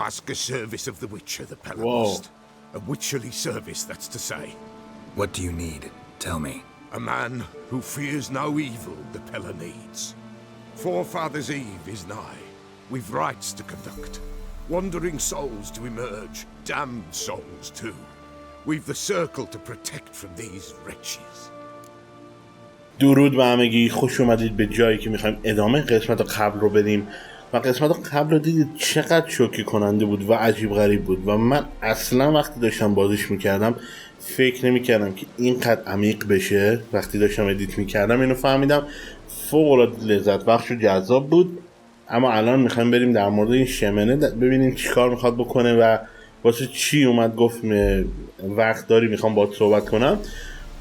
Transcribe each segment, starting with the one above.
Ask a service of the Witcher, the Pella lost. A witcherly service, that's to say. What do you need? Tell me. A man who fears no evil the Pella needs. Forefathers' Eve is nigh. We've rites to conduct. Wandering souls to emerge. Damned souls too. We've the circle to protect from these wretches. درود به همگی، خوش اومدید به جایی که میخوایم ادامه قسمت قبل رو بدیم و قسمت قبل رو دیدید چقدر شوکه کننده بود و عجیب غریب بود و من اصلا وقتی داشتم بازیش میکردم فکر نمیکردم که اینقدر عمیق بشه. وقتی داشتم ادیت میکردم اینو فهمیدم فوق العاده لذت بخش و جذاب بود. اما الان میخوایم بریم در مورد این شمنه ببینیم چیکار میخواد بکنه و واسه چی اومد گفت وقت داری میخوام باهات صحبت کنم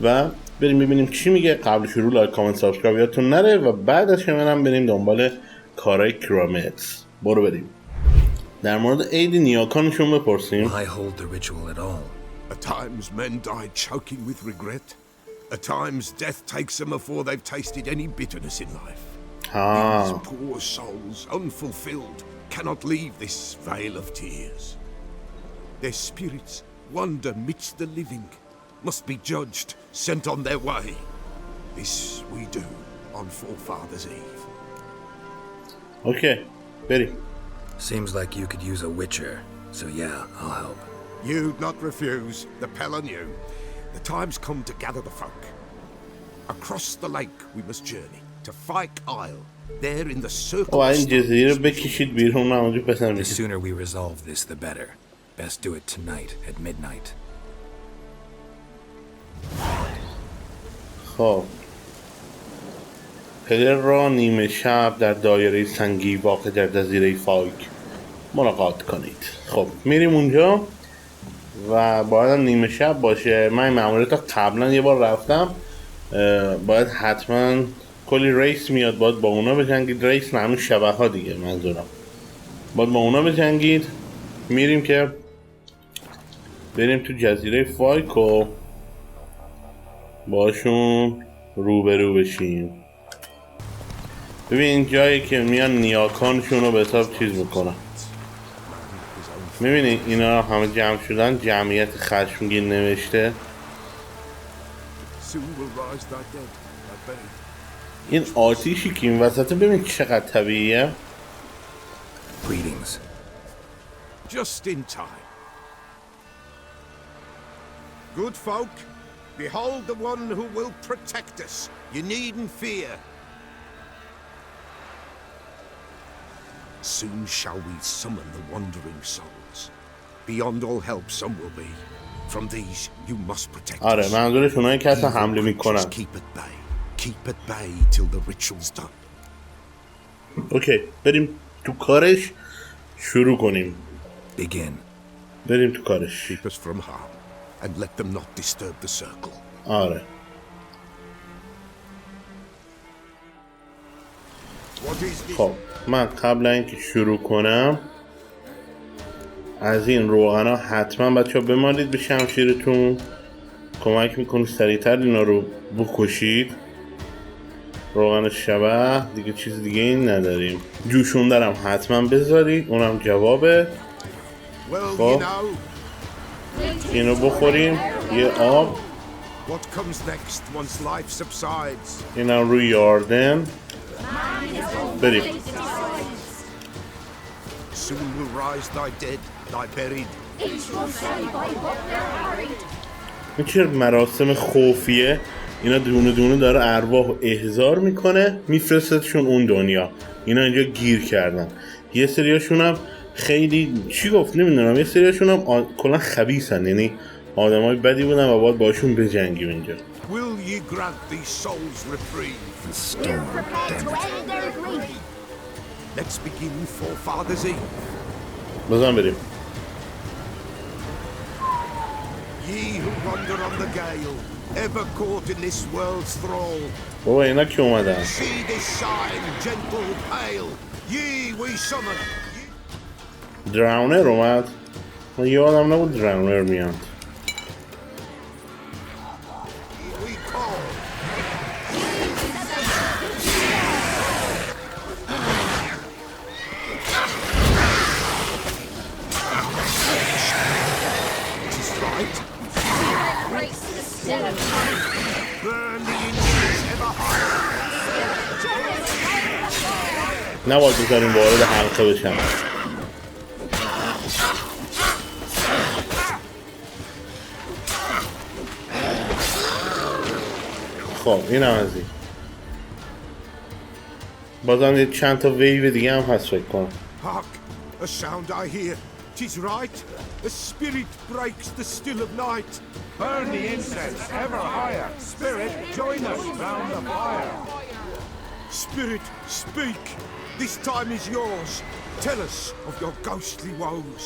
و بریم ببینیم چی میگه. قبل شروع لایک کامنت سابسکرایب یادتون نره و بعد از شمن هم بریم دنبال کارهای کرامت. برو بریم در مورد عید نیاکانشون بپرسیم. Why hold the ritual at all? At times men die choking with regret. At times death takes them before they've tasted any bitterness in life. These poor souls, unfulfilled, cannot leave this vale of tears. Their spirits wander midst the living, must be judged, sent on their way. This we do on Forefathers' Eve. Okay, very. Seems like you could use a witcher, so yeah, I'll help. You'd not refuse, the Pella knew. The time's come to gather the folk. Across the lake we must journey, to Fyke Isle, there in the circle of The sooner we resolve this, the better. Best do it tonight at midnight. خب پدر را نیمه شب در دایره سنگی واقع در جزیره فایک ملاقات کنید. خب میریم اونجا و باید هم نیمه شب باشه. من ماموریت تا قبلا یه بار رفتم. باید حتما کلی ریس میاد، باید با اونا بجنگید. ریس نه، همون شبه ها دیگه منظورم. باید با اونا بجنگید. میریم که بریم تو جزیره فایک و باشون روبرو بشیم. ببین این جایی که میان نیاکانشون رو به حساب چیز میکنن. میبینی اینا همه جمع شدن، جمعیت خشمگین نوشته. این آتیشی که این وسطه ببین چقدر طبیعیه. Greetings. Just in time. Good folk, behold the one who will protect us. You needn't fear. Soon shall we summon the wandering souls. Beyond all help some will be. From these you must protect us. آره منظورش اونایی که اصلا حمله میکنن. Keep at bay till the ritual's done. اوکی بریم تو کارش شروع کنیم. Begin. بریم تو کارش. Keep us from harm and let them not disturb the circle. آره. خب من قبل اینکه شروع کنم از این روغنا حتما بچه ها بمالید به شمشیرتون. کمک میکنه سریعتر اینا رو بکشید. روغن شبه دیگه چیز دیگه این نداریم. جوشوندرم حتما بذارید، اونم جوابه. خب اینو بخوریم. یه آب. اینم روی یاردن. بریم. این چه مراسم خوفیه. اینا دونه دونه داره ارواح احضار میکنه میفرستشون اون دنیا. اینا اینجا گیر کردن. یه سریاشون هم خیلی چی گفت نمیدونم، یه سریاشون هم کلا خبیثن، یعنی آدمای بدی بودن و باید باشون بجنگیم اینجا. بزن بریم. Ever caught in this world's thrall. بابا اینا کی اومدن؟ See this shine, gentle pale. Ye we summon. دراونر اومد. من یادم نبود دراونر میاد. نباید بذاریم وارد حلقه بشن. خب این هم از این. بازم یه چند تا ویو دیگه هم هست فکر کنم. Hark! A sound I hear. 'Tis right. A spirit breaks the still of night. Burn the incense ever higher. Spirit, join us round the fire. Spirit, speak. This time is yours. Tell us of your ghostly woes.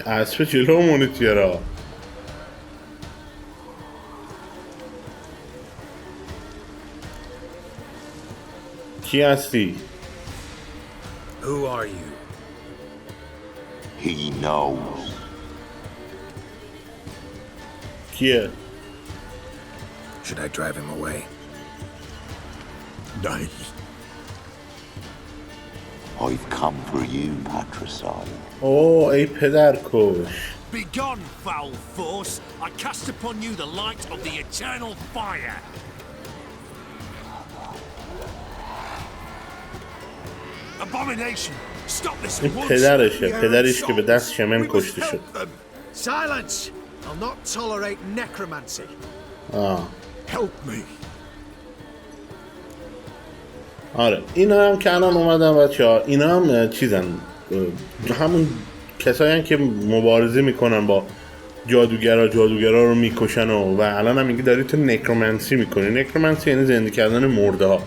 اسب جلومونه چرا؟ کی هستی؟ Who are you? He knows. کیه؟ Should I drive him away? Nay. I've come for you, patricide. اوه ای پدر کش. Begone, foul force! I cast upon you the light of the eternal fire! Abomination! Stop this این at once! پدرشه، پدریش که به دست شمن کشته شد. Silence! I'll not tolerate necromancy. Help me. آره اینا هم که الان اومدن بچه‌ها، اینا هم چیزن، همون کسایی هن که مبارزه میکنن با جادوگرا رو میکشن و الان هم میگه داری تو نکرومنسی میکنی. نکرومنسی یعنی زنده کردن مرده ها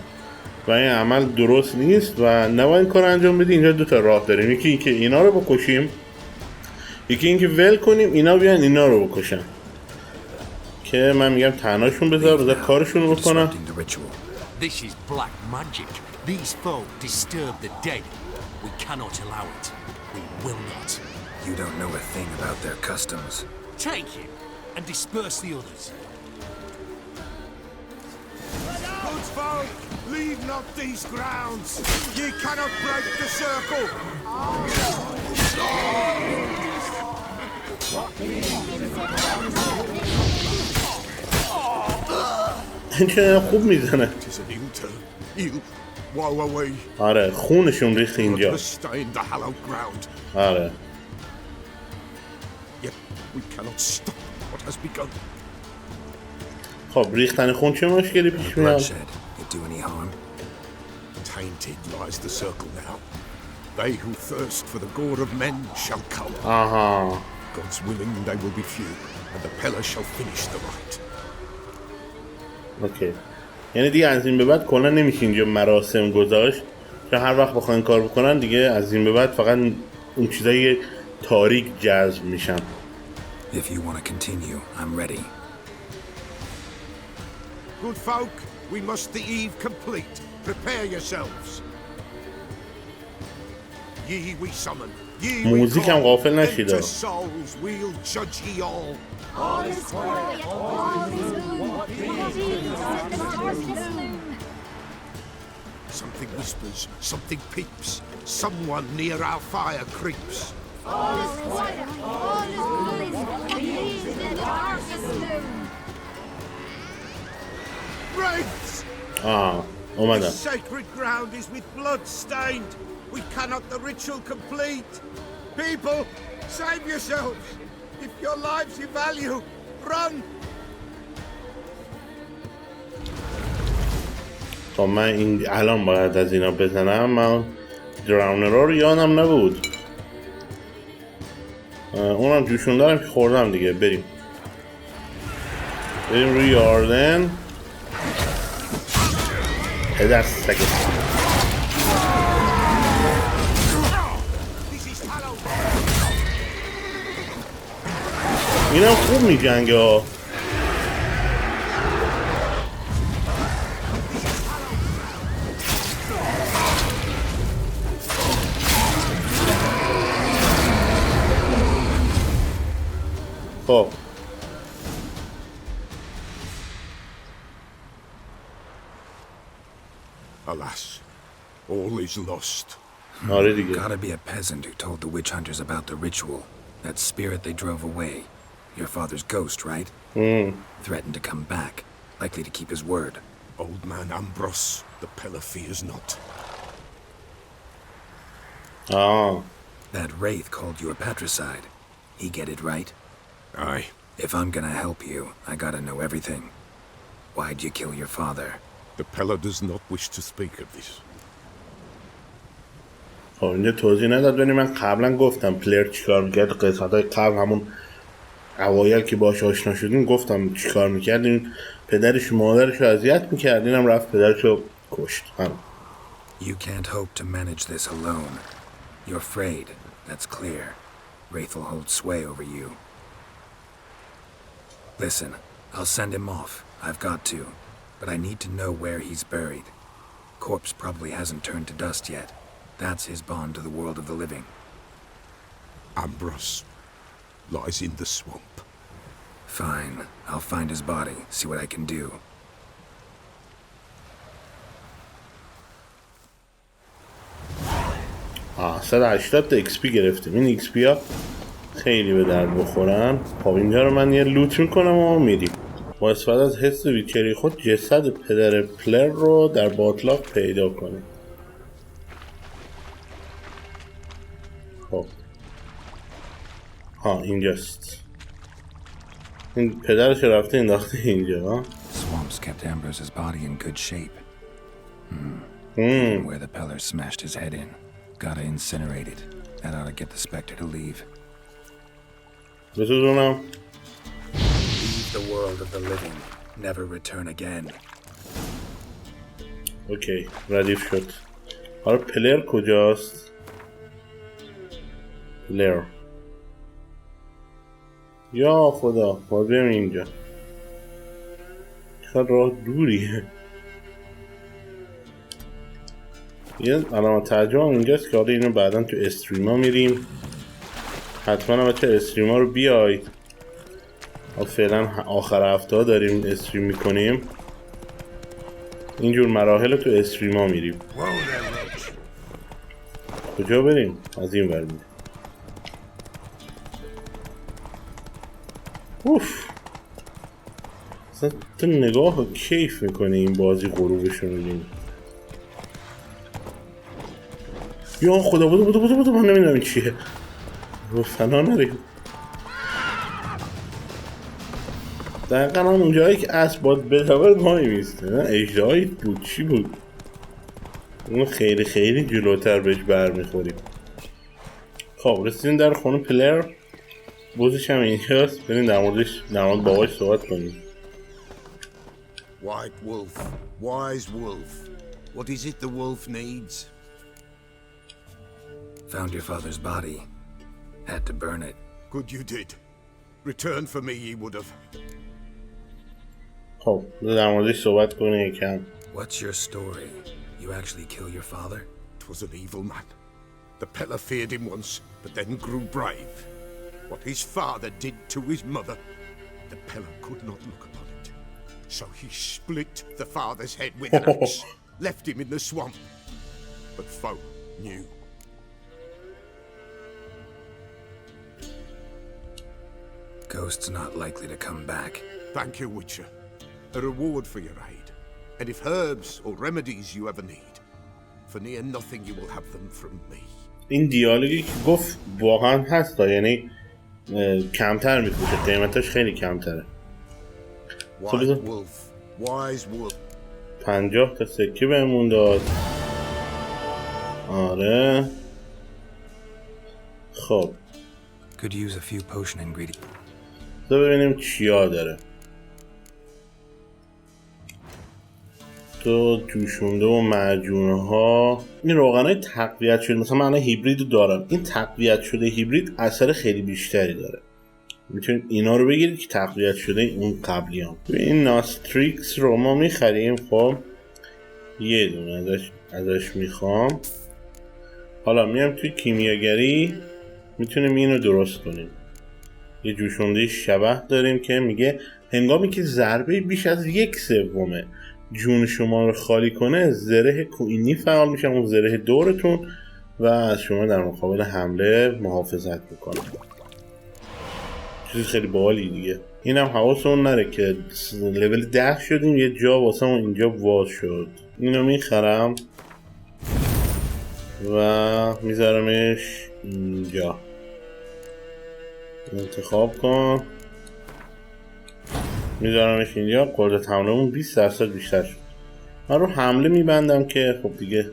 و این عمل درست نیست و نباید این کار انجام بدی. اینجا دو تا راه داریم، یکی اینکه اینا رو بکشیم، یکی اینکه ول کنیم اینا بیان اینا رو بکشن، که من میگم تنهاشون بذار کارشون رو بکنن. This is black magic. These folk disturb the dead. We cannot allow it. We will not. You don't know a thing about their customs. Take him and disperse the others. Good folk, leave not these grounds. Ye cannot break the circle. این خوب میزنه. Tis an ill turn. Ill. Woe away. آره خونشون ریخت اینجا. Stained the hallowed ground. آره. Yet we cannot stop what has begun. خب ریختن خون چه مشکلی پیش میاد؟ It do any harm? Tainted lies the circle now. They who thirst for the gore of men shall come. آها. God's willing they will be few, and the pillar shall finish the rite. اوکی. یعنی دیگه از این به بعد کلا نمیشه اینجا مراسم گذاشت، که هر وقت بخواین کار بکنن دیگه از این به بعد فقط اون چیزای تاریک جذب میشن. If you want to continue, I'm ready. Good folk, we must the eve complete. Prepare yourselves. Ye we summon. Ye we موزیک هم غافل نشید. enter souls, we'll judge ye all. All is quiet, all is gloom. Something whispers, something peeps. Someone near our fire creeps. All is quiet, all is gloom. In the darkest gloom. Wraiths! اومدم. Sacred ground is with blood stained. We cannot the ritual complete. People, save yourselves. If your lives you value, run. خب من این الان باید از اینا بزنم. من دراونرها رو یادم نبود. اونم جوشون دارم که خوردم دیگه. بریم روی یاردن. پدر سگه. اینم خوب می جنگه ها. خب Alas, all is lost. آره دیگه. Gotta be a peasant who told the witch hunters about the ritual. That spirit they drove away. Your father's ghost, right? Threatened to come back. Likely to keep his word. Old man Ambros, the pillar fears not. That wraith called you a patricide. He get it right? Aye. If I'm gonna help you, I gotta know everything. Why'd you kill your father? The pillar does not wish to speak of this. خب اینجا توضیح نداد ولی من قبلا گفتم پلیر چیکار میکرد. قسمت های قبل همون اوایل که باش آشنا شدیم گفتم چیکار میکرد. این پدرش و مادرش رو اذیت میکرد، اینم رفت پدرش رو کشت. You can't hope to manage this alone. You're afraid, that's clear. Wraith will hold sway over you. Listen, I'll send him off. I've got to. But I need to know where he's buried. Corpse probably hasn't turned to dust yet. That's his bond to the world of the living. Ambros lies in the swamp. Fine. I'll find his body, see what I can do. 180 تا XP گرفتیم. این XP ها خیلی به درد بخورن. خب اینجا رو من یه لوت میکنم و میریم. با استفاده از حس ویچری خود جسد پدر پلر رو در باطلاق پیدا کنیم. خب اینجاست. این پدرش رفته انداخته اینجا. Swamps kept Ambrose's body in good shape. Where the pillar smashed his head in. Gotta incinerate it. That ought to get the specter to leave. بسوزونم. Leave the world of the living. Never return again. اوکی ردیف شد. حالا پلر کجاست؟ پلر یا خدا باید بریم اینجا. چقدر راه دوریه. یه علامت ترجمه اینجاست که حالا اینو بعدا تو استریما میریم. حتما بچه استریما رو بیاید. فعلا آخر هفته ها داریم استریم میکنیم. اینجور مراحل تو استریما میریم. کجا بریم؟ از این ور میریم. اوف اصلا تو نگاه و کیف میکنه این بازی غروبش رو میبینی. یا خدا بودو من نمیدونم این چیه. رو فنا نریم. دقیقا هم اونجایی که اسب باید بتابر مایی میسته. نه اجدهایی بود چی بود. اون خیلی خیلی جلوتر بهش برمیخوریم. خب رسیدیم در خونه پلر. بوزش هم اینجاست. بریم در مورد باباش صحبت کنیم. White wolf, wise wolf. What is it the wolf needs? Found your father's body. Had to burn it. Good you did. Return for me ye would have. خب در موردش صحبت کنیم یکم. What's your story? You actually kill your father? 'Twas an evil man. The Peller feared him once, but then grew brave. What his father did to his mother, the Peller could not look upon it. So he split the father's head with an axe, left him in the swamp. But foe knew. Ghost's not likely to come back. Thank you, Witcher. A reward for your aid. And if herbs or remedies you ever need, for near nothing you will have them from me. این دیالوگی که گفت واقعا هست یعنی کمتر میفروشه، قیمتش خیلی کمتره. White wolf, wise wolf. 50 تا سکه بهمون داد. آره. خب. Could use a few potion ingredients. ببینیم چیا داره. تو جوشونده و معجونه ها. این روغنای تقویت شده مثلا من هیبرید دارم. این تقویت شده هیبرید اثر خیلی بیشتری داره. میتونید اینا رو بگیرید که تقویت شده اون قبلیام. این ناستریکس رو ما میخریم. خب یه دونه ازش میخوام. حالا میام توی کیمیاگری میتونیم اینو درست کنیم. یه جوشونده شبح داریم که میگه هنگامی که ضربه بیش از 1/3 جون شما رو خالی کنه زره کوینی فعال میشه، اون زره دورتون و از شما در مقابل حمله محافظت میکنه. چیز خیلی باحالی دیگه. اینم حواسمون نره که لول 10 شدیم، یه جا واسمون اینجا واز شد. اینو میخرم و میذارمش اینجا. انتخاب کن، میذارمش اینجا. قدرت حملمون 20% بیشتر شد. من رو حمله میبندم که خب دیگه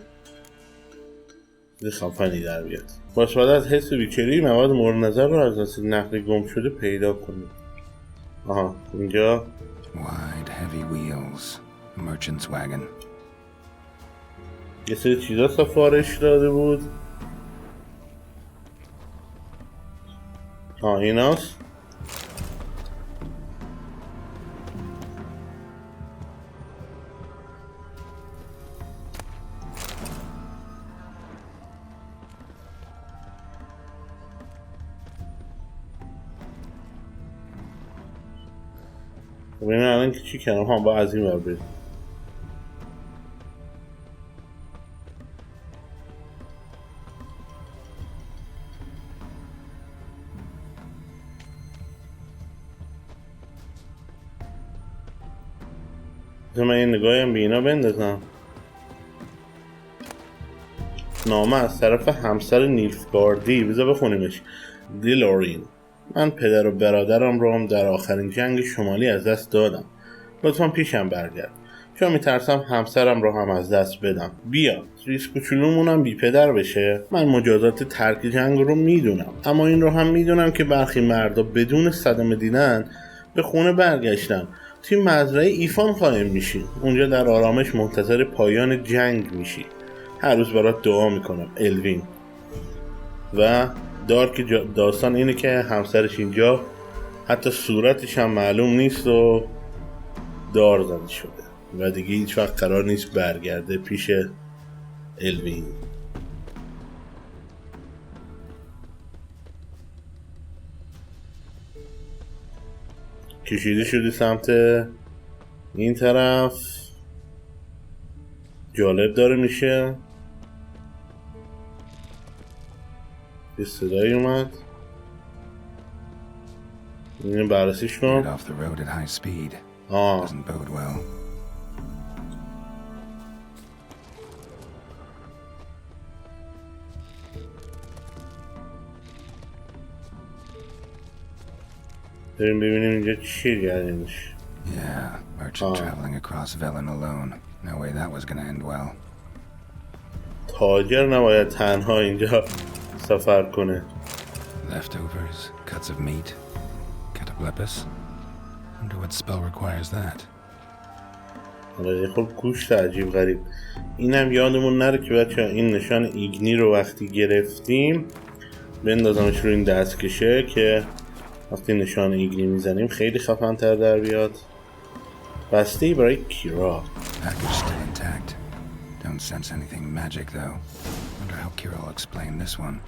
خفنی در بیاد. با استفاده از حس ویچری مواد مورد نظر رو از دست نقل گم شده پیدا کنید. آها اینجا Wide heavy wheels, merchant's wagon. یه سری چیزا سفارش داده بود. ایناست. ببینم الان که چی کنم. با از این ور بریم. من یه نگاهی هم به اینا بندازم. نامه از طرف همسر نیلفگاردی. بذار بخونیمش. دیلورین، من پدر و برادرم رو هم در آخرین جنگ شمالی از دست دادم. لطفا پیشم برگرد، چون میترسم همسرم رو هم از دست بدم. بیا، ریسک کوچولومونم بی پدر بشه. من مجازات ترک جنگ رو میدونم، اما این رو هم میدونم که برخی مردا بدون صدمه دیدن به خونه برگشتن. توی مزرعه ایفان قایم میشی. اونجا در آرامش منتظر پایان جنگ میشی. هر روز برات دعا میکنم، الوین. و دارک داستان اینه که همسرش اینجا حتی صورتش هم معلوم نیست و دار زده شده و دیگه هیچ وقت قرار نیست برگرده پیش الوین. کشیده شدی سمت این طرف. جالب داره میشه. یه صدایی اومد. اینو بررسیش کن. بریم ببینیم اینجا چی گردیمش. Yeah, merchant traveling across Velen alone. No way that was gonna end well. تاجر نباید تنها اینجا سفر کنه. Leftovers, cuts of meat, cataplepis. Wonder what spell requires that. حالا خب گوشت عجیب غریب. اینم یادمون نره که بچه‌ها این نشان ایگنی رو وقتی گرفتیم بندازمش رو این دستکشه که وقتی نشان ایگنی میزنیم خیلی خفن تر در بیاد. بسته‌ای برای کیرا. Package still intact. Don't sense anything magic though. Wonder how Kira will explain this one.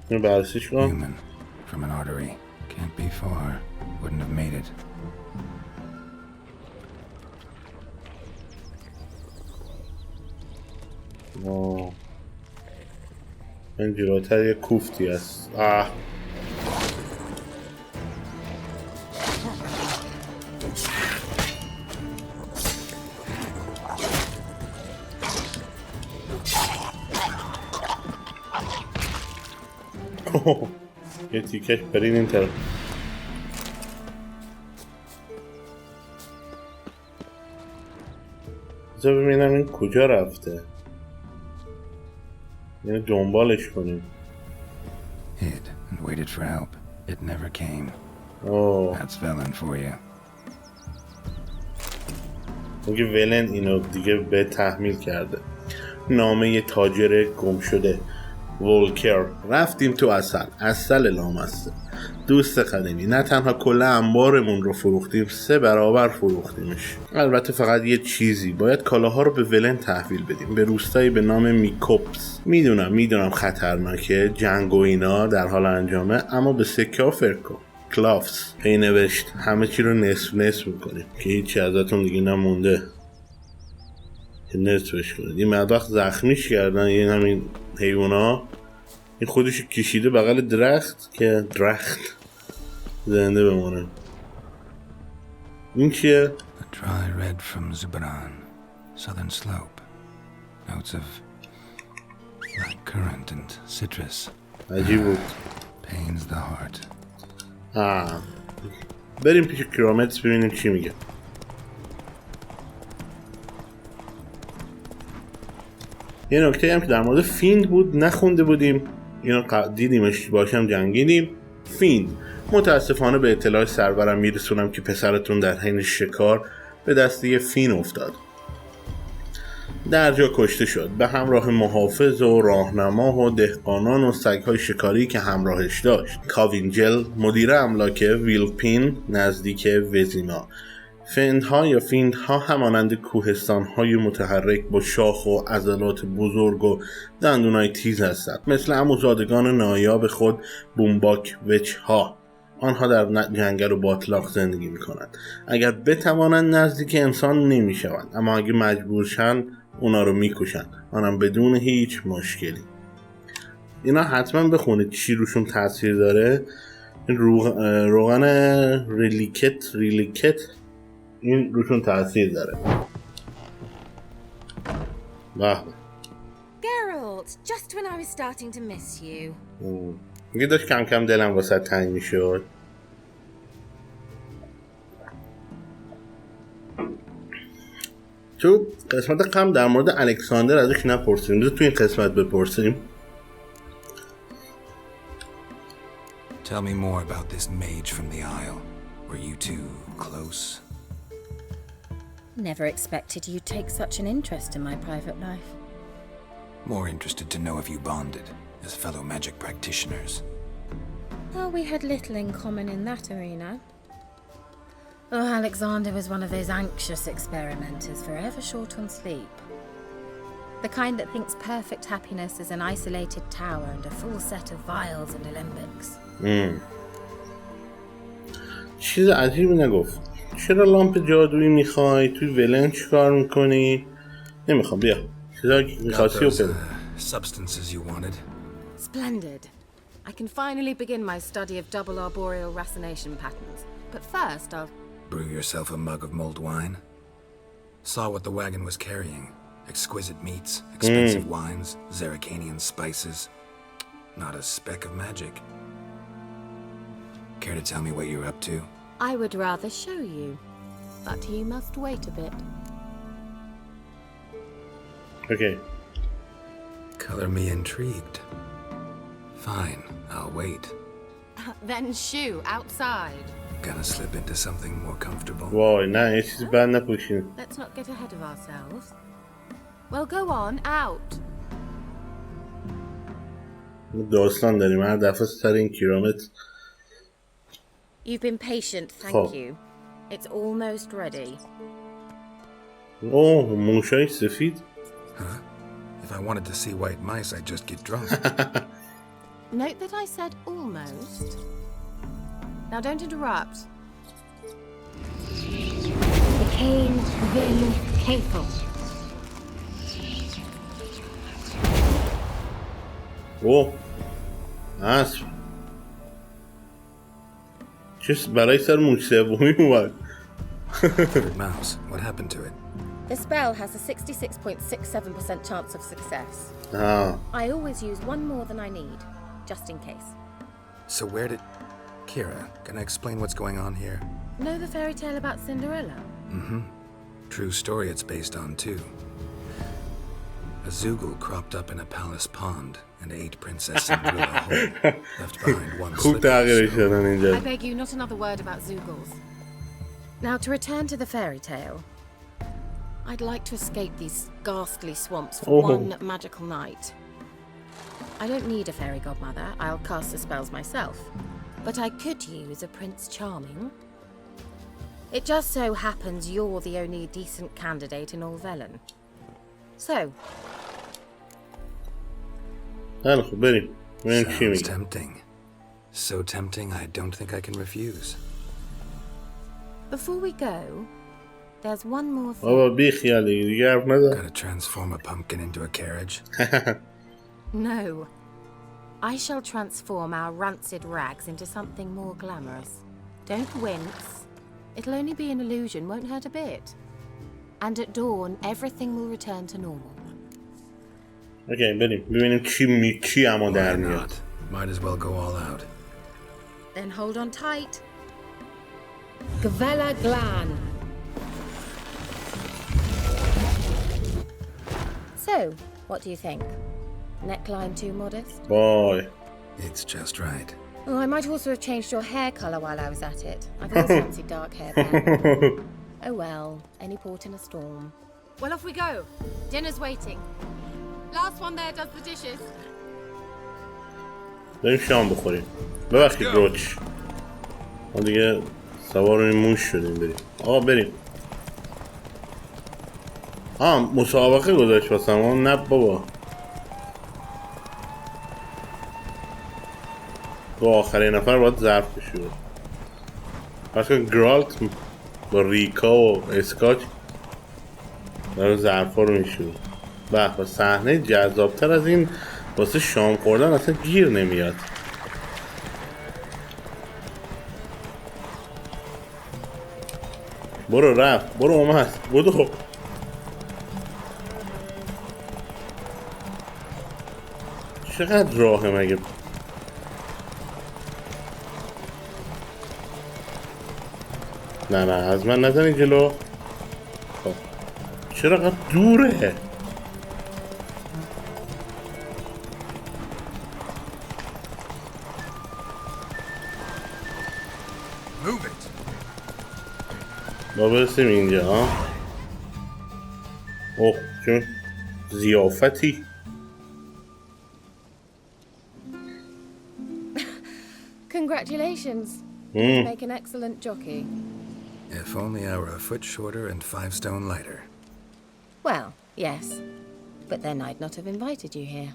اینو بررسیش کن. Human from an artery. Can't be far. Wouldn't have made it. این جلوتر یه کوفتی هست. یه تیکش برین این طرف. بذار ببینم این کجا رفته. یعنی دنبالش کنیم. Hid and waited for help. It never came. That's Velen for you. میگه ولن اینو دیگه به تحمیل کرده. نامه تاجر گم شده. وولکر. رفتیم تو اصل لامسته. دوست قدیمی. نه تنها کل انبارمون رو فروختیم، 3 برابر فروختیمش. البته فقط یه چیزی، باید کالاها رو به ولن تحویل بدیم، به روستایی به نام میکوپس. میدونم خطرناکه، جنگ و اینا در حال انجامه، اما به سکه ها فکر کن. کلافز هی نوشت همه چی رو نصف میکنیم که هیچی ازتون دیگه نمونده که نصفش کنید. این مدبخ زخمیش کردن، یه همین حیونا این خودش کشیده بغل درخت که درخت زنده بمونه. این چیه؟ A dry red from Zubran, southern slope. Notes of black currant and citrus. عجیب بود. Pains the heart. بریم پیش کرامت ببینیم چی میگه. یه نکته هم که در مورد فیند بود نخونده بودیم، اینو دیدیمش باشم جنگیدیم. فیند متاسفانه به اطلاع سرورم میرسونم که پسرتون در حین شکار به دست یه فین افتاد. در جا کشته شد به همراه محافظ و راهنما و دهقانان و سگ‌های شکاری که همراهش داشت. کاوینجل مدیر املاک ویلپین نزدیک وزینا. فیندها همانند کوهستان‌های متحرک با شاخ و عضلات بزرگ و دندونای تیز هستند، مثل عموزادگان نایاب خود بومباک وچها. آنها در جنگل و باطلاق زندگی می‌کنند. اگر بتوانند نزدیک انسان نمی‌شوند، اما اگر مجبورشن اونا رو می‌کشند، آنم بدون هیچ مشکلی. اینا حتما بخونید چی روشون تاثیر داره. این روغن ریلیکت این روشون تاثیر داره. Geralt, just when I was starting to miss you. میگه داشت کم کم دلم واسه تنگ میشد. تو قسمت قبل در مورد الکساندر ازش نپرسیم، تو این قسمت بپرسیم. Tell me more about this mage from the Isle. Were you two close? Never expected you'd take such an interest in my private life. More interested to know if you bonded as fellow magic practitioners. Well, we had little in common in that arena. Oh, Alexander was one of those anxious experimenters, forever short on sleep. The kind that thinks perfect happiness is an isolated tower and a full set of vials and alembics. چیز عجیبی نگفت. چرا لامپ جادویی میخوای؟ توی ولن چیکار میکنی؟ نمیخوام، بیا. چیزایی که میخواستی و بده. Substances you wanted. Splendid. I can finally begin my study of double arboreal racination patterns. But first I'll... Brew yourself a mug of mulled wine. Saw what the wagon was carrying. Exquisite meats, expensive wines, Zerricanian spices. Not a speck of magic. Care to tell me what you're up to? I would rather show you, but you must wait a bit. Okay. Color me intrigued. Fine, I'll wait. Then shoo, outside. Gonna slip into something more comfortable. وای نه یه چیزی بد نپوشین. Let's not get ahead of ourselves. Well, go on, out. داستان داریم هر دفعه سر این کرامت. You've been patient, thank you. It's almost ready. اوه موشای سفید. Huh? If I wanted to see white mice, I'd just get drunk. Note that I said almost. Now don't interrupt. The cane vin hateful. اوه اسب چیز برای سر موش سومی اومد. Third mouse, what happened to it? The spell has a 66.67% chance of success. I always use one more than I need, just in case. So where did... Kira, can I explain what's going on here? Know the fairy tale about Cinderella? Mm-hmm. True story it's based on, too. A Zoogle cropped up in a palace pond and ate Princess Cinderella whole, left behind one slippery. I beg you, not another word about Zoogles. Now, to return to the fairy tale, I'd like to escape these ghastly swamps for one magical night. I don't need a fairy godmother, I'll cast the spells myself. But I could use a Prince Charming. It just so happens you're the only decent candidate in all Velen. So... Sounds tempting. So tempting I don't think I can refuse. Before we go, there's one more thing. Gotta transform a pumpkin into a carriage? No. I shall transform our rancid rags into something more glamorous. Don't wince. It'll only be an illusion, won't hurt a bit. And at dawn, everything will return to normal. Okay, بریم ببینیم چی اما در میاد. Might as well go all out. Then hold on tight. Gvella Glan. So, what do you think? Neckline too modest? Boy. It's just right. Oh, I might also have changed your hair colour while I was at it. I've always fancied dark hair then. Oh well, any port in a storm. Well, off we go. Dinner's waiting. Last one there does the dishes. بریم شام بخوریم. ببخشید روچ. ما دیگه سوار این موش شدیم بریم. آقا بریم. مسابقه گذاشت واسم. نه بابا. تو آخرین نفر باید ظرف بشوره. پس که گرالت با ریکا و اسکاچ داره ظرفا رو میشوره. به صحنه جذابتر از این واسه شام خوردن اصلا گیر نمیاد. برو رفت، برو اومد، برو. چقدر راهه مگه؟ نه از من نزنی جلو. خب چرا قد دوره؟ ما برسیم اینجا ها. اوه چون ضیافتی. Congratulations. You make an excellent jockey. If only I were a foot shorter and 5 stone lighter. Well, yes. But then I'd not have invited you here.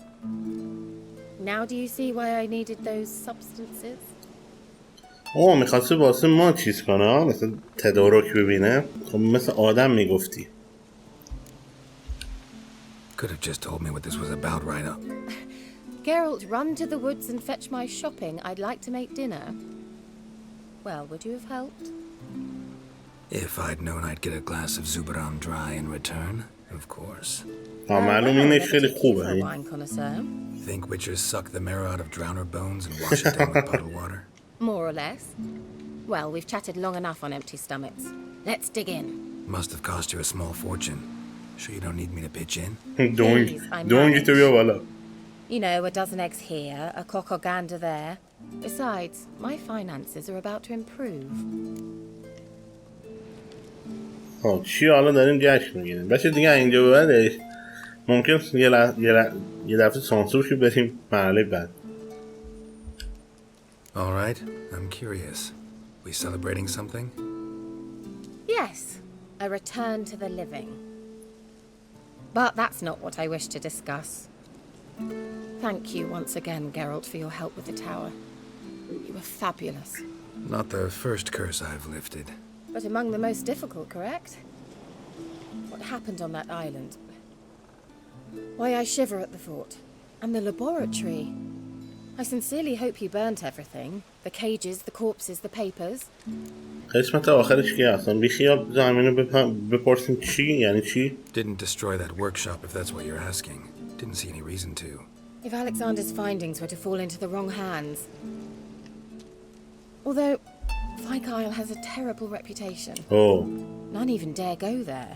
Now do you see why I needed those substances? میخواسته واسه ما چیز کنه مثلا تدارک ببینه. خب مثل آدم میگفتی. Could have just told me what this was about right up. Geralt, run to the woods and fetch my shopping. I'd like to make dinner. Well, would you have helped? If I'd known I'd get a glass of Zubaram dry in return, of course. معلوم اینش خیلی خوبه. Think witchers suck the marrow out of drowner bones and wash it down with puddle water? More or less. Well, we've chatted long enough on empty stomachs. Let's dig in. Must have cost you a small fortune. Sure you don't need me to pitch in? Don't get to your wallet. You know, a dozen eggs here, a cock or gander there. Besides, my finances are about to improve. چی حالا داریم جشن میگیریم. بچه دیگه اینجا به بعدش ممکن یه دفعه سانسور شو بریم مرحله بعد. All right, I'm curious. We celebrating something? Yes, a return to the living. But that's not what I wish to discuss. Thank you once again, Geralt, for your help with the tower. You were fabulous. Not the first curse I've lifted. But among the most difficult, correct? What happened on that island? Why, I shiver at the thought. And the laboratory. I sincerely hope you burnt everything. The cages, the corpses, the papers. قسمت آخرش کی هستن؟ بیخیاب زمینو بپرسیم چی؟ یعنی چی؟ Didn't destroy that workshop if that's what you're asking. Didn't see any reason to. If Alexander's findings were to fall into the wrong hands. Although, Fyke Isle has a terrible reputation. Oh. None even dare go there.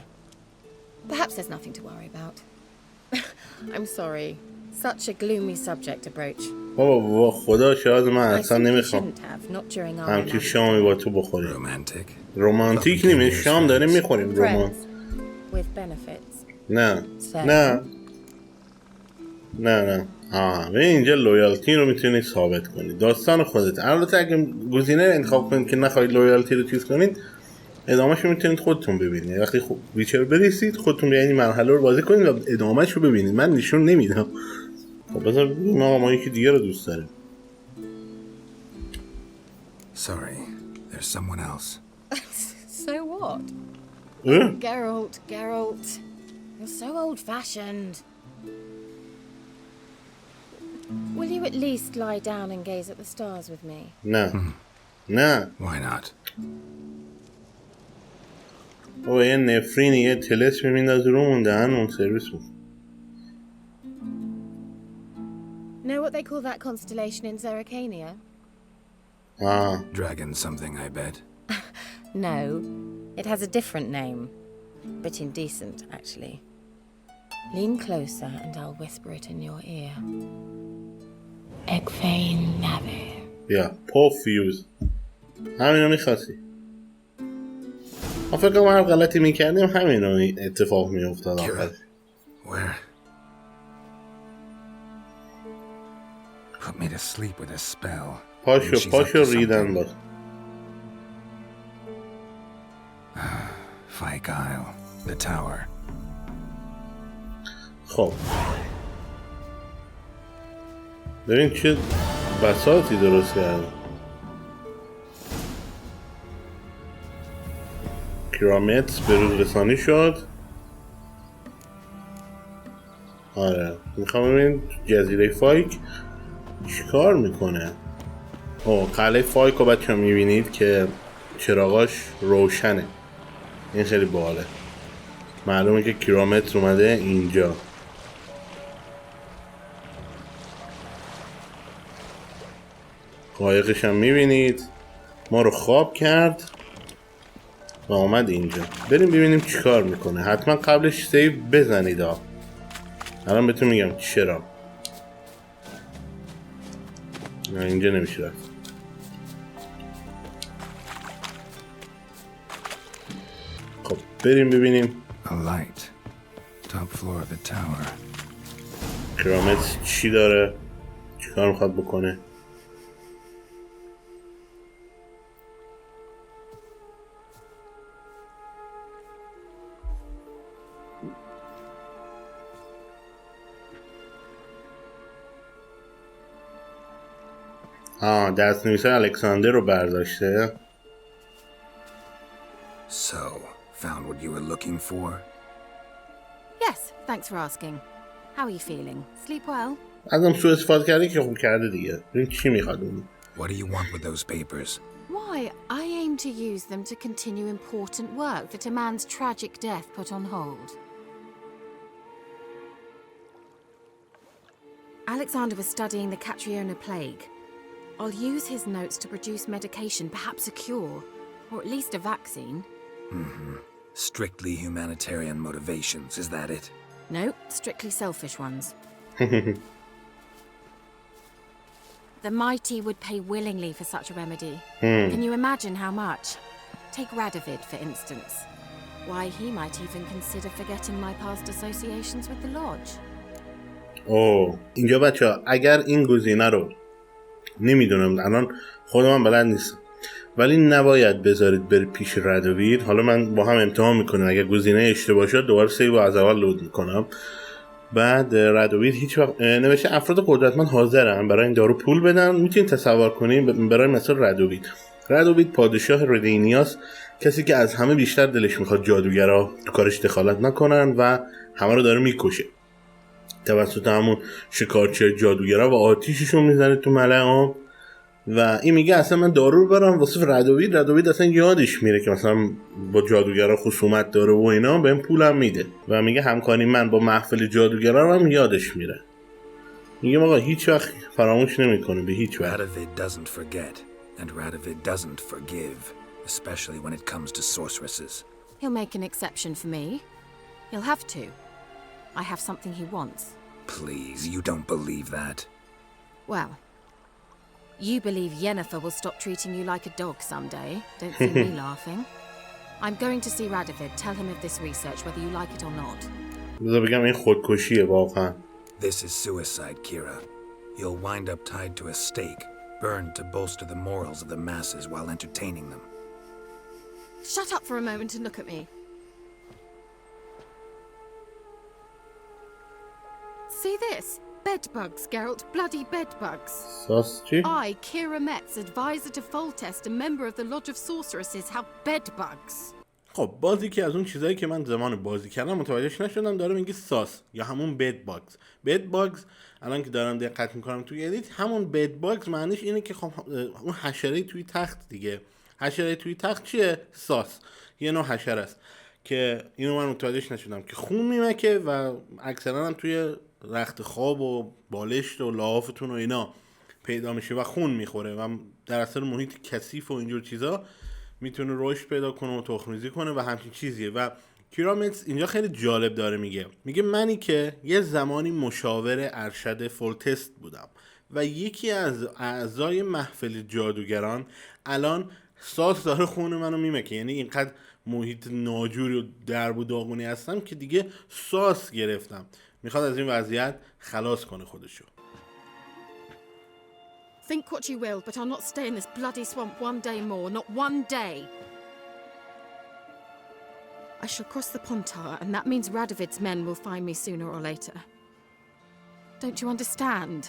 Perhaps there's nothing to worry about. I'm sorry. Such a gloomy subject to broach. بابا خدا شاید من اصلا نمیخوام همچین شامی با تو بخوریم. رومانتیک نیمه شام داریم میخوریم رومان. نه نه نه نه به اینجا لویالتی رو میتونید ثابت کنید. داستان خودت. البته اگه گزینه انتخاب کنید که نخواهید لویالتی رو چیز کنید ادامهش رو میتونید خودتون ببینید. وقتی ویچر برسید خودتون بیاین مرحله رو بازی کنید و ادامهش رو ببینید. من نشون نمیدم. خب بذار ببینیم آقا ما یکی دیگه رو دوست داریم. Sorry, there's someone else. So what? Geralt, you're so old-fashioned. Will Will you at least lie down and gaze at the stars with me? نه نه Why not? او یه نفرینی یه تلسمی میندازه رو موندن اون سرویس بود. Know what they call that constellation in Zerrikania? Dragon something, I bet. No, it has a different name, but indecent, actually. Lean closer and I'll whisper it in your ear. Egfain Nave. بیا پوفیوز همینو میخواستی. من فکر کنم هر غلطی میکردیم همینو اتفاق میافتاد. Where? Put me to sleep with a spell. پاشو ریدن باز. Fike Isle, the tower. خب ببین چه بساطی درست کرده. کرامت به روز رسانی شد. آره میخوام ببین جزیره فایک چیکار میکنه. قلعه فایک رو بچه ها میبینید که چراغاش روشنه. این خیلی باحاله. معلومه که کرامت اومده اینجا. قایقش هم میبینید ما رو خواب کرد و آمد اینجا. بریم ببینیم چیکار میکنه. حتما قبلش سیو بزنید الان بهتون میگم چرا. نه اینجا نمیشه رفت. خب بریم ببینیم. A light. Top floor of the tower. کرامت چی داره؟ چیکار میخواد بکنه؟ دست‌نویس الکساندر رو برداشته. So, found what you were looking for? Yes, thanks for asking. How are you feeling? Sleep well? ازم سوء استفاده کرده که خوب کرده دیگه. ببین چی میخواد اون. What do you want with those papers? Why, I aim to use them to continue important work that a man's tragic death put on hold. Alexander was studying the Catriona plague. I'll use his notes to produce medication, perhaps a cure, or at least a vaccine. Strictly humanitarian motivations, is that it? No, strictly selfish ones. The mighty would pay willingly for such a remedy. Can you imagine how much? Take Radovid, for instance. Why, he might even consider forgetting my past associations with the lodge. اینجا بچه ها اگر این گزینه رو نمیدونم الان خودم بلد نیستم ولی نباید بذارید بری پیش ردوید. حالا من با هم امتحان میکنم اگر گزینه اشتباه شد دوباره سیو از اول لود میکنم. بعد ردوید هیچ وقت نوشته افراد قدرتمند حاضرن برای این دارو پول بدن. میتونید تصور کنیم برای مثال ردوید پادشاه ردینیاس، کسی که از همه بیشتر دلش میخواد جادوگرا تو کارش دخالت نکنن و همه رو داره میکشه توسط همون شکارچی جادوگرا و آتیششون میزنه تو ملعب. و این میگه اصلا من دارو رو برام واسه ردوید اصلا یادش میره که مثلا با جادوگرا خصومت داره و اینا بهم پولم میده و میگه همکاری من با محفل جادوگرا رو هم یادش میره. میگه آقا هیچ وقت فراموش نمیکنه به هیچ وقت. Radovid doesn't forget and Radovid doesn't forgive, especially when it comes to sorceresses. He'll make an exception for me. He'll have to. I have something he wants. Please, you don't believe that. Well, you believe Yennefer will stop treating you like a dog someday. Don't see me laughing. I'm going to see Radovid. Tell him of this research, whether you like it or not. بذار بگم این خودکشیه واقعا. This is suicide, Kira. You'll wind up tied to a stake, burned to bolster the morals of the masses while entertaining them. Shut up for a moment and look at me. See this? Bedbugs, Geralt. Bloody bedbugs. I, Kira Metz, advisor to Foltest and member of the Lodge of Sorceresses, have bedbugs. خب بازی که از اون چیزایی که من زمان بازی کردم متوجهش نشدم داره میگه ساس یا همون بد باگز. بد باگز الان که دارم دقت میکنم توی ادیت، همون بد باگز معنیش اینه که خب اون حشره توی تخت دیگه. حشره توی تخت چیه؟ ساس، یه نوع حشره است که اینو من متوجهش نشدم که خون میمکه و اکثرا هم توی رخت خواب و بالشت و لحافتون و اینا پیدا میشه و خون میخوره و در اثر محیط کثیف و اینجور چیزا میتونه رشد پیدا کنه و تخم‌ریزی کنه و همچین چیزیه. و کیرامتس اینجا خیلی جالب داره میگه منی که یه زمانی مشاور ارشد فولتست بودم و یکی از اعضای محفل جادوگران الان ساس داره خون منو میمکه. یعنی اینقدر محیط ناجوری و درب و داغونی هستم که دیگه ساس گرفتم. میخواد از این وضعیت خلاص کنه خودشو. Think what you will, but I'll not stay in this bloody swamp one day more, not one day. I shall cross the Pontar, and that means Radovid's men will find me sooner or later. Don't you understand?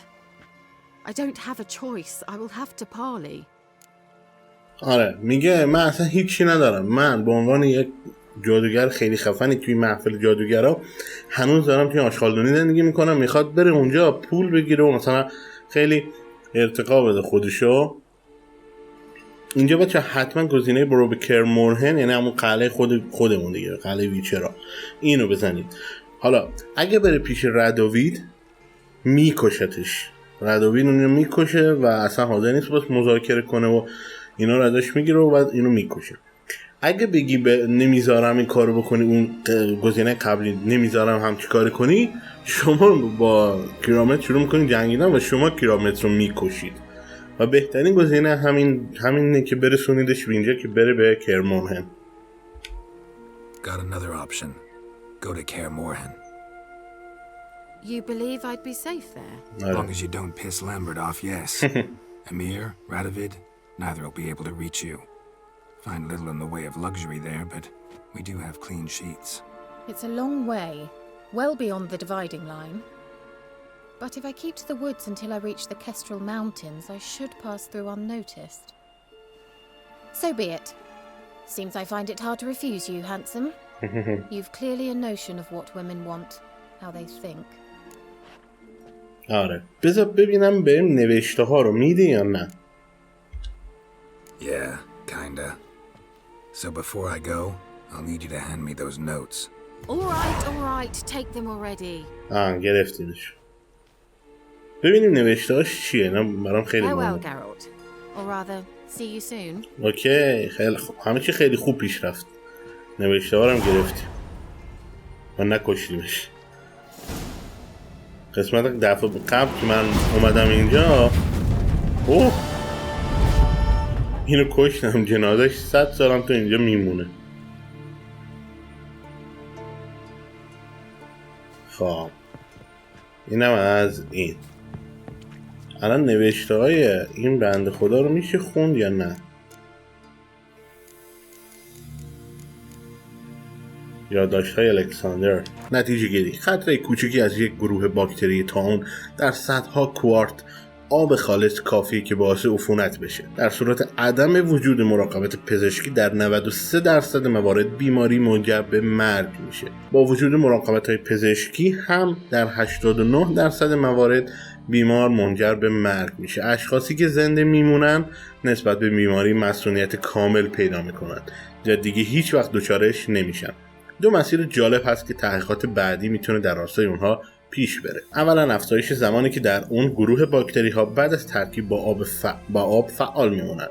I don't have a choice. I will have to parley. آره میگه من اصلا هیچی ندارم. من به عنوان یک جادوگر خیلی خفنی توی محفل جادوگرا هنوز دارم توی آشغالدونی زندگی میکنم. میخواد بره اونجا پول بگیره و مثلا خیلی ارتقا بده خودشو. اینجا بچه حتما گزینه برو به کرمورهن، یعنی همون قلعه خودمون دیگه، قلعه ویچرا، اینو بزنید. حالا اگه بره پیش رادوید میکشتش. رادوید اونو میکشه و اصلا حاضر نیست باش مذاکره کنه و اینا رو ازش میگیره و بعد اینو میکشه. اگه بگی نمیذارم این کارو بکنی، اون گزینه قبلی نمیذارم همچی کاری کنی، شما با کیرامت شروع میکنید جنگیدن و شما کیرامت رو میکشید و بهترین گزینه همینه که برسونیدش به اینجا که بره به کرمورهن. Got another option. Go to Kermorhen. You believe I'd be safe there? As long as you don't piss Lambert off, yes. Emir, Radovid, neither will be able to reach you. Find little in the way of luxury there, but we do have clean sheets. It's a long way, well beyond the dividing line. But if I keep to the woods until I reach the Kestrel Mountains, I should pass through unnoticed. So be it. Seems I find it hard to refuse you, handsome. You've clearly a notion of what women want, how they think. آره بذار ببینم بهم نوشته ها رو میده یا نه. Yeah, kinda. So before I go, I'll need you to hand me those notes. All right, take them already. گرفتینش. ببینیم نوشته هاش چیه. نه برام خیلی Farewell, Geralt. Or rather, see you soon. اوکی خیلی خوب. همه چی خیلی خوب پیش رفت. نوشته ها رو هم گرفتیم و نکشتیمش. قسمت دفعه قبل که من اومدم اینجا اینو کشتم، جنازش 100 سالم تو اینجا میمونه. خب اینم از این. الان نوشته های این بنده خدا رو میشه خوند یا نه؟ یادداشت‌های الکساندر. نتیجه گیری: خطره کوچکی از یک گروه باکتری تاون در صدها کوارت آب خالص کافیه که باعث عفونت بشه. در صورت عدم وجود مراقبت پزشکی در 93% موارد بیماری منجر به مرگ میشه. با وجود مراقبت‌های پزشکی هم در 89% موارد بیمار منجر به مرگ میشه. اشخاصی که زنده میمونن نسبت به بیماری مسئولیت کامل پیدا میکنن و دیگه هیچ وقت دچارش نمیشن. دو مسیر جالب هست که تحقیقات بعدی میتونه در راستای اونها پیش بره. اولا افزایش زمانی که در اون گروه باکتری ها بعد از ترکیب با آب فعال میمونن.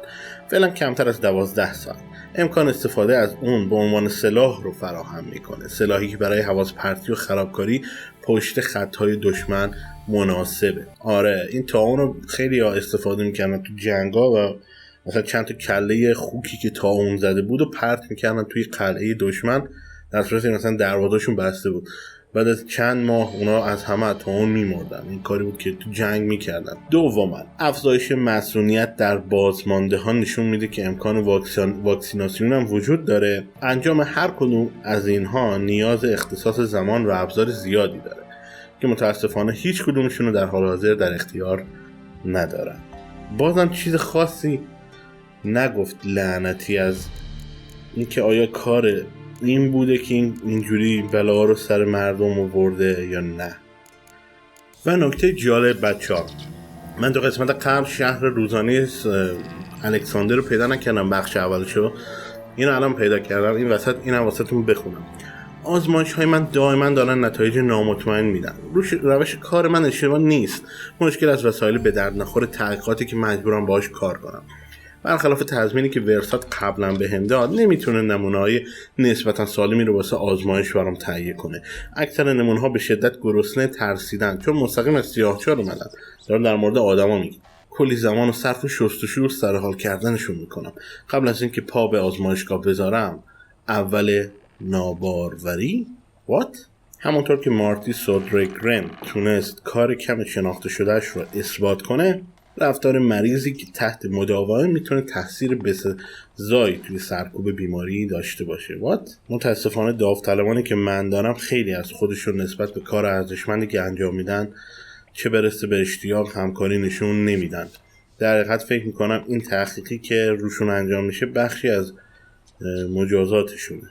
فعلا کمتر از 12 ساعت. امکان استفاده از اون به عنوان سلاح رو فراهم میکنه. سلاحی که برای حواس پرتی و خرابکاری پشت خطهای دشمن مناسبه. آره این تاون رو خیلی ها استفاده میکنن تو جنگا و مثلا چند تا کله خوکی که تاون زده بود و پرت میکنن توی قلعه دشمن، در صورتی مثلا دروازه‌شون بسته بود. بعد از چند ماه اونا از همه تاون میمردن. این کاری بود که تو جنگ میکردن. دوما افزایش مسئولیت در بازماندهان نشون میده که امکان واکسیناسیون هم وجود داره. انجام هر کدوم از اینها نیاز اختصاص زمان و ابزار زیادی داره که متاسفانه هیچ کدومشون رو در حال حاضر در اختیار ندارن. بازم چیز خاصی نگفت لعنتی از اینکه آیا کار این بوده که اینجوری بلا رو سر مردم آورده یا نه. و نکته جالب بچه‌ها، من تو قسمت قبل شهر روزانه الکساندر رو پیدا نکردم، بخش اولشو، اینو الان پیدا کردم. این وسط اینم واسهتون بخونم. آزمایش های من دائما دارن نتایج نامطمئن میدن. روش کار من اشتباه نیست، مشکل از وسایل به درد نخور تحقیقاتی که مجبورم باهاش کار کنم. برخلاف تضمینی که ورسات قبلا بهم داد، نمیتونه نمونه‌های نسبتا سالمی رو واسه آزمایش برام تهیه کنه. اکثر نمونه‌ها به شدت گرسنه ترسیدن، چون مستقیم از سیاهچال اومدن. دارم در مورد آدما میگم. کلی زمان و صرف شستشو و سرحال کردنشون میکنم قبل از اینکه پا به آزمایشگاه بذارم. اول ناباروری؟ What؟ همونطور که مارتی سودرگرن تونست کار کم شناخته شدهش رو اثبات کنه، رفتار مریضی که تحت مداوای میتونه تاثیر بسزایی توی سرکوب بیماری داشته باشه. What؟ متاسفانه داوطلبانی که من دارم خیلی از خودشون نسبت به کار ارزشمندی که انجام میدن، چه برسه به اشتیاق، همکاری نشون نمیدن. در حقیقت فکر میکنم این تحقیقی که روشون انجام میشه بخشی از مجازاتشونه.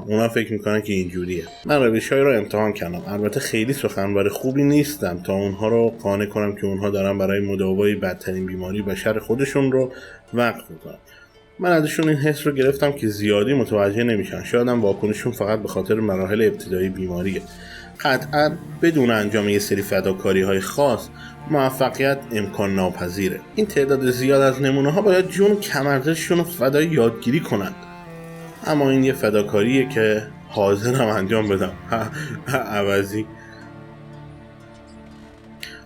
اونا فکر میکنن که اینجوریه. من روش‌هایی رو امتحان کردم، البته خیلی سخنور خوبی نیستم تا اونها رو قانع کنم که اونها دارن برای مداوای بدترین بیماری بشر خودشون رو وقف میکنن. من ازشون این حس رو گرفتم که زیادی متوجه نمیشن، شاید هم واکنششون فقط به خاطر مراحل ابتدایی بیماریه. قطعا بدون انجام یه سری فداکاری های خاص موفقیت امکان ناپذیره. این تعداد زیاد از نمونه ها باید جون کمارزششون رو فدای یادگیری کنند، اما این یه فداکاریه که حاضرم انجام بدم عوضی.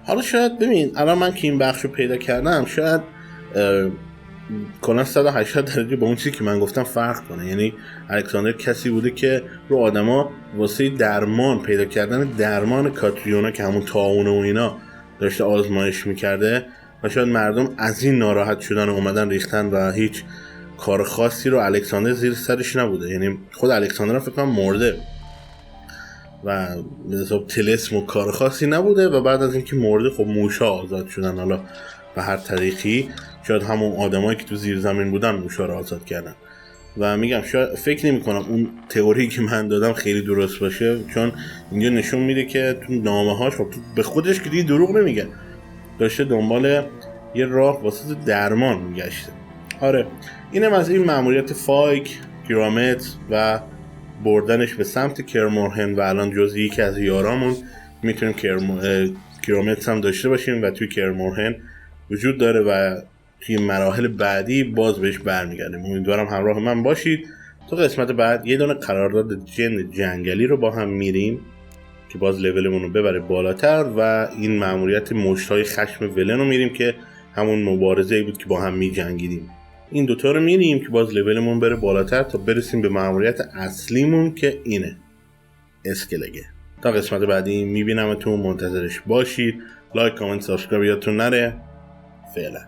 حالا شاید ببین الان من که این بخش رو پیدا کردم، شاید کلا 180 درجه با اون چیزی که من گفتم فرق کنه. یعنی الکساندر کسی بوده که رو آدما واسه درمان، پیدا کردن درمان کاتریونا که همون طاعون و اینا داشته آزمایش میکرده و شاید مردم از این ناراحت شدن و اومدن ریختن و هیچ کار خاصی رو الکساندر زیر سرش نبوده. یعنی خود الکساندر فکر کنم مرده و به حساب طلسم و کار خاصی نبوده و بعد از اینکه مرده خب موشا آزاد شدن. حالا به هر طریقی شاید همون آدمایی که تو زیر زمین بودن موشا رو آزاد کردن. و میگم شاید فکر نمی کنم اون تئوری که من دادم خیلی درست باشه، چون اینجا نشون میده که تو نامه‌هاش خب به خودش که دیگه دروغ نمیگه، داشته دنبال یه راه واسه درمان میگشته. آره اینم از این مأموریت فایک، گرالت و بردنش به سمت کرمورهن و الان جزئی یکی از یارامون میتونیم گرالت هم داشته باشیم و توی کرمورهن وجود داره و توی مراحل بعدی باز بهش برمیگردیم. امیدوارم همراه من باشید. تو قسمت بعد یه دونه قرارداد جن جنگلی رو با هم میریم که باز لولمون رو ببره بالاتر و این مأموریت مشتای خشم ولن رو میریم که همون مبارزه‌ای بود که با هم میجنگیدیم. این دوتا رو میریم که باز لولمون بره بالاتر تا برسیم به مأموریت اصلیمون که اینه، اسکلگه. تا قسمت بعدی میبینمتون، منتظرش باشید. لایک، کامنت، سابسکرایب یادتون نره. فعلا